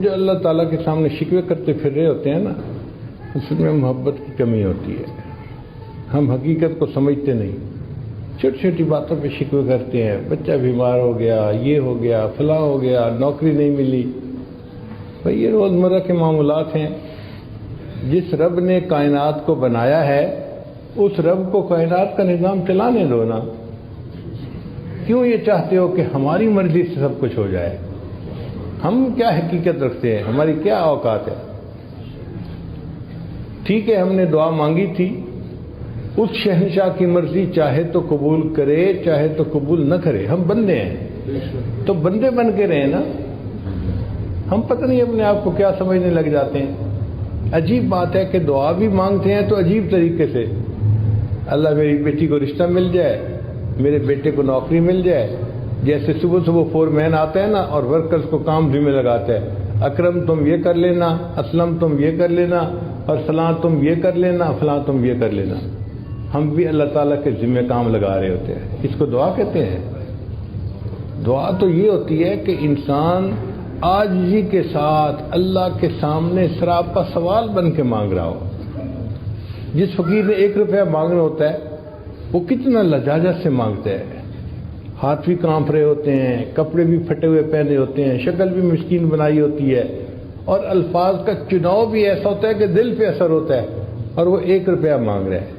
جو اللہ تعالیٰ کے سامنے شکوے کرتے پھر رہے ہوتے ہیں نا، اس میں محبت کی کمی ہوتی ہے. ہم حقیقت کو سمجھتے نہیں، چھوٹی چھوٹی باتوں پہ شکوے کرتے ہیں. بچہ بیمار ہو گیا، یہ ہو گیا، فلاں ہو گیا، نوکری نہیں ملی. بھئی یہ روزمرہ کے معاملات ہیں. جس رب نے کائنات کو بنایا ہے اس رب کو کائنات کا نظام چلانے دو نا. کیوں یہ چاہتے ہو کہ ہماری مرضی سے سب کچھ ہو جائے؟ ہم کیا حقیقت رکھتے ہیں؟ ہماری کیا اوقات ہے؟ ٹھیک ہے، ہم نے دعا مانگی تھی، اس شہنشاہ کی مرضی چاہے تو قبول کرے چاہے تو قبول نہ کرے. ہم بندے ہیں تو بندے بن کے رہے نا. ہم پتہ نہیں اپنے آپ کو کیا سمجھنے لگ جاتے ہیں. عجیب بات ہے کہ دعا بھی مانگتے ہیں تو عجیب طریقے سے، اللہ میری بیٹی کو رشتہ مل جائے، میرے بیٹے کو نوکری مل جائے. جیسے صبح صبح فور مین آتا ہے نا اور ورکرز کو کام ذمہ لگاتا ہے، اکرم تم یہ کر لینا، اسلم تم یہ کر لینا، اور فلاں تم یہ کر لینا، فلاں تم یہ کر لینا. ہم بھی اللہ تعالیٰ کے ذمہ کام لگا رہے ہوتے ہیں. اس کو دعا کہتے ہیں؟ دعا تو یہ ہوتی ہے کہ انسان عاجزی کے ساتھ اللہ کے سامنے سراپا سوال بن کے مانگ رہا ہو. جس فقیر نے 1 روپیہ مانگنا ہوتا ہے وہ کتنا لجاجت سے مانگتا ہے. ہاتھ بھی کانپ رہے ہوتے ہیں، کپڑے بھی پھٹے ہوئے پہنے ہوتے ہیں، شکل بھی مسکین بنائی ہوتی ہے، اور الفاظ کا چناؤ بھی ایسا ہوتا ہے کہ دل پہ اثر ہوتا ہے، اور وہ 1 روپیہ مانگ رہا ہے.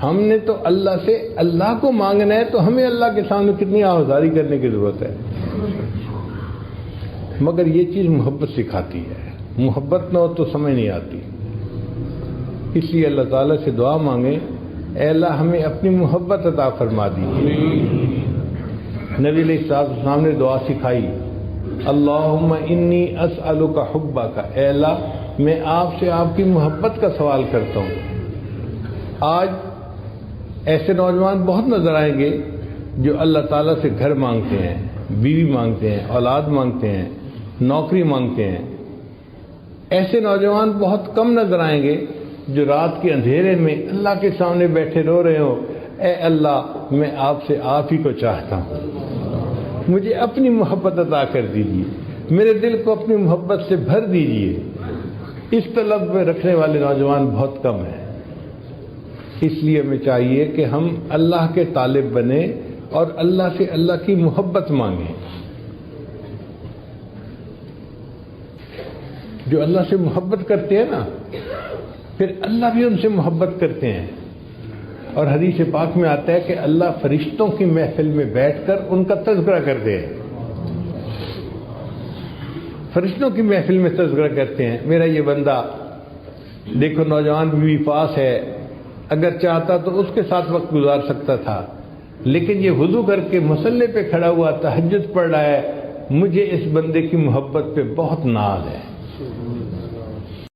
ہم نے تو اللہ سے اللہ کو مانگنا ہے، تو ہمیں اللہ کے سامنے کتنی آہذاری کرنے کی ضرورت ہے. مگر یہ چیز محبت سکھاتی ہے. محبت نہ ہو تو سمجھ نہیں آتی. اس لیے اللہ تعالیٰ سے دعا مانگیں، اے اللہ ہمیں اپنی محبت عطا فرما دی. نبی علیہ السلام نے دعا سکھائی، اللہم انی اسألک حبک، اے اللہ میں آپ سے آپ کی محبت کا سوال کرتا ہوں. آج ایسے نوجوان بہت نظر آئیں گے جو اللہ تعالیٰ سے گھر مانگتے ہیں، بیوی مانگتے ہیں، اولاد مانگتے ہیں، نوکری مانگتے ہیں. ایسے نوجوان بہت کم نظر آئیں گے جو رات کے اندھیرے میں اللہ کے سامنے بیٹھے رو رہے ہو، اے اللہ میں آپ سے آپ ہی کو چاہتا ہوں، مجھے اپنی محبت عطا کر دیجیے، میرے دل کو اپنی محبت سے بھر دیجیے. اس طلب میں رکھنے والے نوجوان بہت کم ہیں. اس لیے ہمیں چاہیے کہ ہم اللہ کے طالب بنیں اور اللہ سے اللہ کی محبت مانگیں. جو اللہ سے محبت کرتے ہیں نا، پھر اللہ بھی ان سے محبت کرتے ہیں. اور حدیث پاک میں آتا ہے کہ اللہ فرشتوں کی محفل میں بیٹھ کر ان کا تذکرہ کرتے ہیں. فرشتوں کی محفل میں تذکرہ کرتے ہیں، میرا یہ بندہ دیکھو نوجوان بھی پاس ہے، اگر چاہتا تو اس کے ساتھ وقت گزار سکتا تھا، لیکن یہ وضو کر کے مصلی پہ کھڑا ہوا تہجد پڑھ رہا ہے. مجھے اس بندے کی محبت پہ بہت ناز ہے.